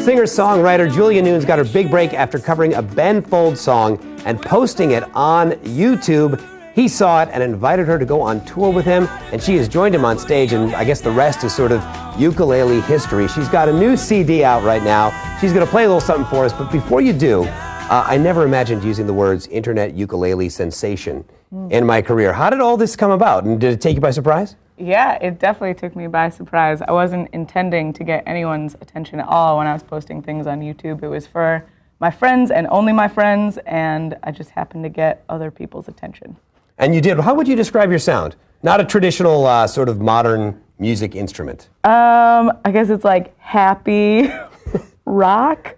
Singer-songwriter Julia Nunes got her big break after covering a Ben Folds song and posting it on YouTube. He saw it and invited her to go on tour with him, and she has joined him on stage, and I guess the rest is sort of ukulele history. She's got a new CD out right now. She's going to play a little something for us, but before you do, I never imagined using the words internet ukulele sensation in my career. How did all this come about, and did it take you by surprise? Yeah, it definitely took me by surprise. I wasn't intending to get anyone's attention at all when I was posting things on YouTube. It was for my friends and only my friends, and I just happened to get other people's attention. And you did. How would you describe your sound? Not a traditional sort of modern music instrument. I guess it's like happy rock.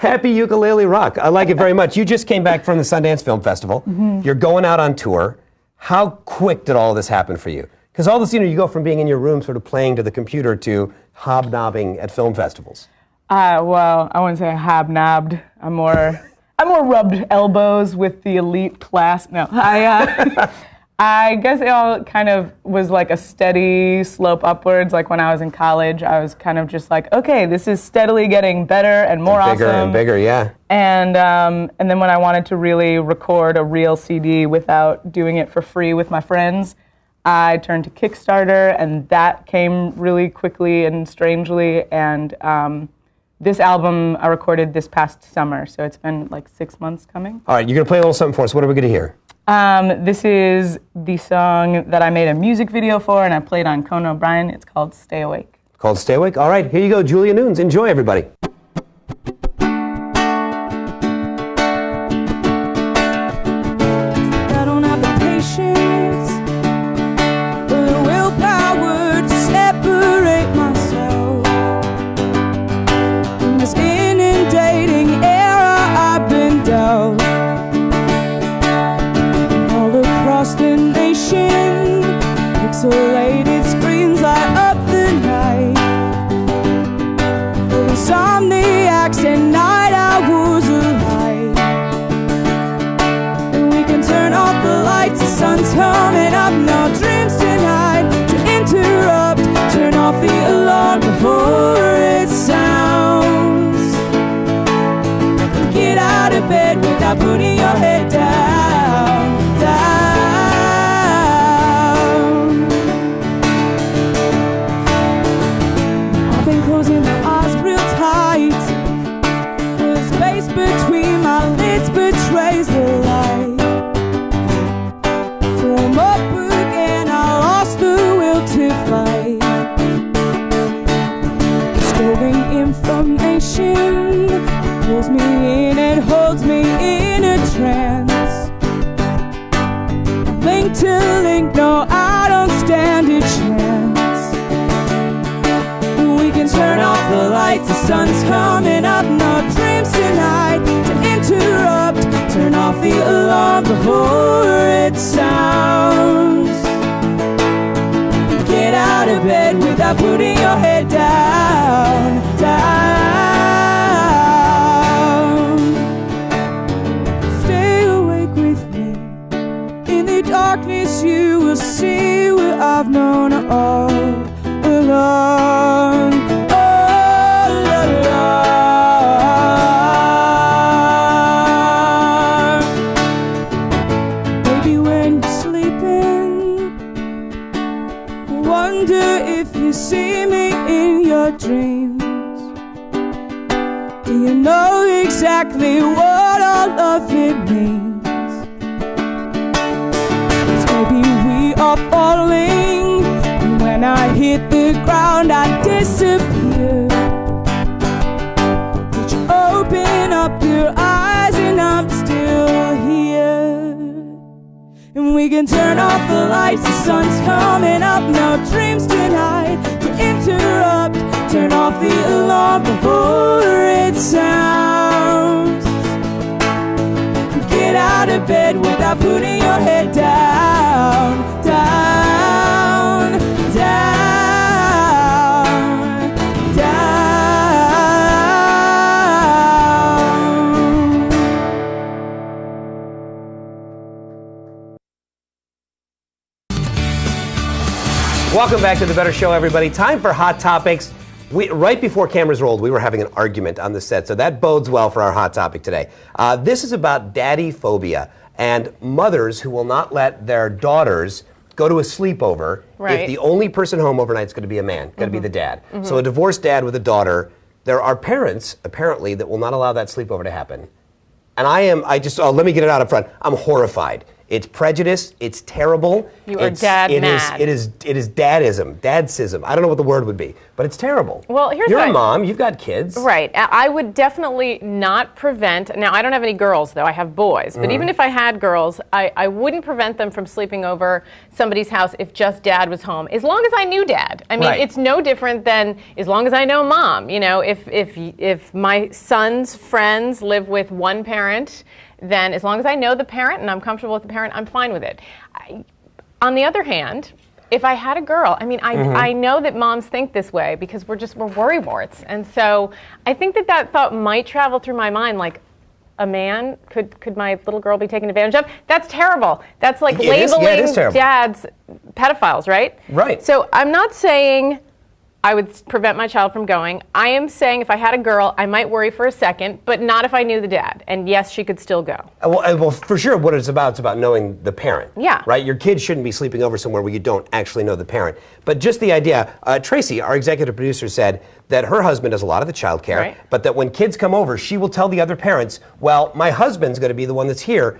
Happy ukulele rock. I like it very much. You just came back from the Sundance Film Festival. You're going out on tour. How quick did all this happen for you? Because all this, you go from being in your room sort of playing to the computer to hobnobbing at film festivals. Well, I wouldn't say I hobnobbed. I more rubbed elbows with the elite class. No, I guess it all kind of was like a steady slope upwards. Like when I was in college, I was kind of just like, okay, this is steadily getting better and more bigger awesome. And bigger, yeah. And then when I wanted to really record a real CD without doing it for free with my friends, I turned to Kickstarter, and that came really quickly and strangely. And this album I recorded this past summer, so it's been like 6 months coming. All right, you're going to play a little something for us. What are we going to hear? This is the song that I made a music video for, and I played on Conan O'Brien. It's called Stay Awake. Called Stay Awake? All right, here you go, Julia Nunes. Enjoy, everybody. Pixelated screens light up the night. Insomniacs and night owls alive. And we can turn off the lights, the sun's coming up. No dreams tonight to interrupt. Turn off the alarm before it sounds. Get out of bed without putting your head down, down. Closing my eyes real tight. The space between my lids betrays the light. So I'm up again, I lost the will to fight. Scrolling information pulls me in and holds me in a trance. Link to link, no, I don't stand a chance. Turn off the lights, the sun's coming up. No dreams tonight to interrupt. Turn off the alarm before it sounds. Get out of bed without putting your head down, down. Stay awake with me. In the darkness you will see what I've known all along. See me in your dreams. Do you know exactly what all of it means? 'Cause maybe we are falling, and when I hit the ground I disappear. Would you open up your eyes and I'm still here? And we can turn off the lights, the sun's coming up. No dreams tonight to interrupt. Turn off the alarm before it sounds. Get out of bed without putting your head down, down, down, down. Welcome back to The Better Show, everybody. Time for Hot Topics. Right before cameras rolled, we were having an argument on the set, so that bodes well for our hot topic today. This is about daddy phobia and mothers who will not let their daughters go to a sleepover if the only person home overnight is going to be a man, going to be the dad. So a divorced dad with a daughter, there are parents, apparently, that will not allow that sleepover to happen. And let me get it out up front. I'm horrified. It's prejudice. It's terrible. You are dad mad. It is dadism, dadsism. I don't know what the word would be, but it's terrible. Well, You're a mom. You've got kids. Right. I would definitely not prevent. Now, I don't have any girls, though. I have boys. But even if I had girls, I wouldn't prevent them from sleeping over somebody's house if just dad was home, as long as I knew dad. I mean, it's no different than as long as I know mom. You know, if my son's friends live with one parent, then as long as I know the parent and I'm comfortable with the parent, I'm fine with it. On the other hand, if I had a girl, I mean, I know that moms think this way because we're worrywarts. And so I think that thought might travel through my mind, like, a man, could my little girl be taken advantage of? That's terrible. That's like labeling dads pedophiles, right? Right. So I'm not saying I would prevent my child from going. I am saying if I had a girl, I might worry for a second, but not if I knew the dad. And yes, she could still go. Well, for sure, what it's about knowing the parent. Yeah. Right? Your kid shouldn't be sleeping over somewhere where you don't actually know the parent. But just the idea, Tracy, our executive producer, said that her husband does a lot of the child care, but that when kids come over, she will tell the other parents, well, my husband's going to be the one that's here.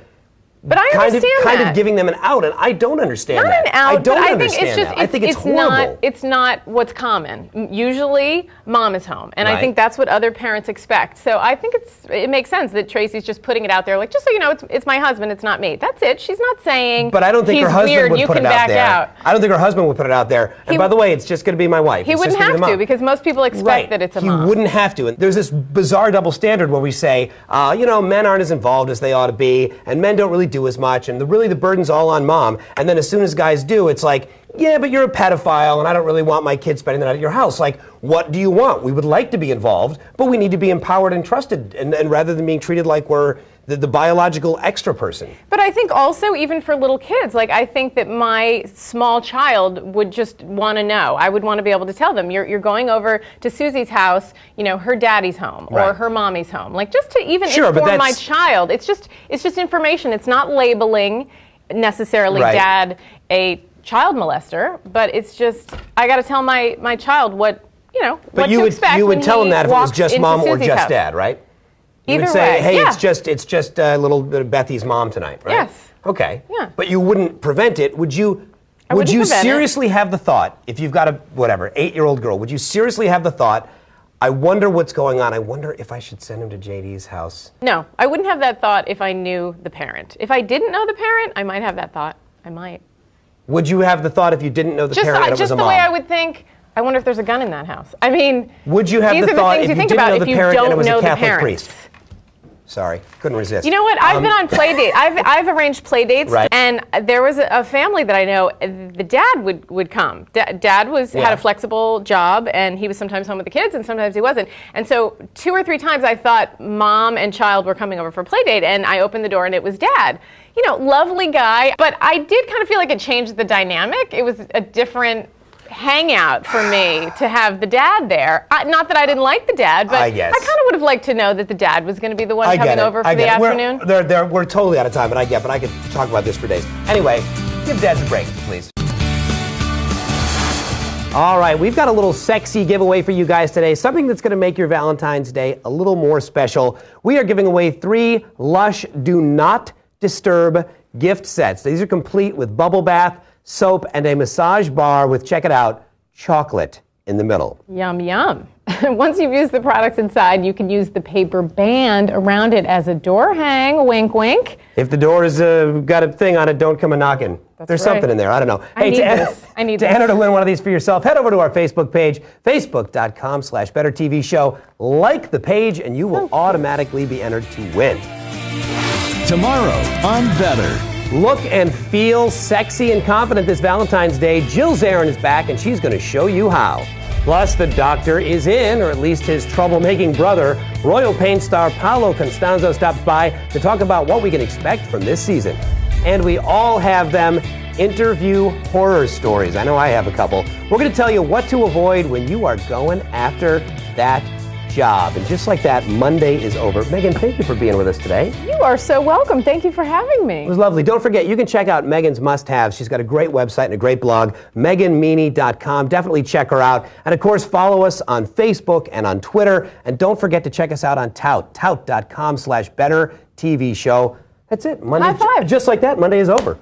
But I understand kind of giving them an out, and I don't understand that. Not an out, I don't understand it's just, that. I think it's horrible. It's not what's common. Usually, mom is home, and I think that's what other parents expect. So I think it makes sense that Tracy's just putting it out there, like, just so you know, it's my husband, it's not me. That's it. She's not saying. But I don't think her husband would put it out there. Out. I don't think her husband would put it out there. And by the way, it's just going to be my wife. He wouldn't have to, because most people expect that it's a mom. He wouldn't have to. And there's this bizarre double standard where we say, men aren't as involved as they ought to be, and men don't really do as much, and really the burden's all on mom. And then as soon as guys do, it's like, yeah, but you're a pedophile and I don't really want my kids spending the night at your house. Like, what do you want? We would like to be involved, but we need to be empowered and trusted, and rather than being treated like we're the biological extra person. But I think also, even for little kids, like, I think that my small child would just want to know. I would want to be able to tell them, you're going over to Susie's house, her daddy's home, or her mommy's home. Like, just to even inform my child. It's just information. It's not labeling necessarily dad a child molester, but it's just, I got to tell my child what to expect. But you would tell him that if it was just mom or just dad, right? You would say, hey, it's just little Bethy's mom tonight, right? Yes. Okay. Yeah. But you wouldn't prevent it. Would you seriously have the thought, if you've got a 8-year-old girl, would you seriously have the thought, I wonder what's going on. I wonder if I should send him to JD's house? No, I wouldn't have that thought if I knew the parent. If I didn't know the parent, I might have that thought. I might. Would you have the thought if you didn't know the parent and it was a mom? Just the way I would think, I wonder if there's a gun in that house. I mean, would you have the thought if you didn't know the parent and it was a Catholic priest? Sorry, couldn't resist. You know what? I've been on play dates. I've arranged play dates, and there was a family that I know. The dad would come. Dad had a flexible job, and he was sometimes home with the kids, and sometimes he wasn't. And so 2 or 3 times I thought mom and child were coming over for a play date, and I opened the door, and it was dad. Lovely guy, but I did kind of feel like it changed the dynamic. It was a different hangout for me to have the dad there. Not that I didn't like the dad, but I kind of would have liked to know that the dad was going to be the one coming over for the afternoon. We're totally out of time, but I could talk about this for days. Anyway, give dads a break, please. All right, we've got a little sexy giveaway for you guys today, something that's going to make your Valentine's Day a little more special. We are giving away 3 Lush Do Not Disturb gift sets. These are complete with bubble bath, soap, and a massage bar with, check it out, chocolate in the middle. Yum, yum. Once you've used the products inside, you can use the paper band around it as a door hang. Wink, wink. If the door has got a thing on it, don't come a knocking. There's something in there. I don't know. I need this. To enter to win one of these for yourself, head over to our Facebook page, facebook.com/BetterTVShow. Like the page, and you will automatically be entered to win. Tomorrow on Better. Look and feel sexy and confident this Valentine's Day. Jill Zarin is back, and she's going to show you how. Plus, the doctor is in, or at least his troublemaking brother. Royal Pain star Paolo Constanzo stops by to talk about what we can expect from this season. And we all have them interview horror stories. I know I have a couple. We're going to tell you what to avoid when you are going after that job. And just like that, Monday is over. Megan, thank you for being with us today. You are so welcome. Thank you for having me. It was lovely. Don't forget, you can check out Megan's must-haves. She's got a great website and a great blog, meganmeany.com. Definitely check her out. And of course, follow us on Facebook and on Twitter. And don't forget to check us out on tout.com/better TV show. That's it. Monday, High five. Just like that, Monday is over.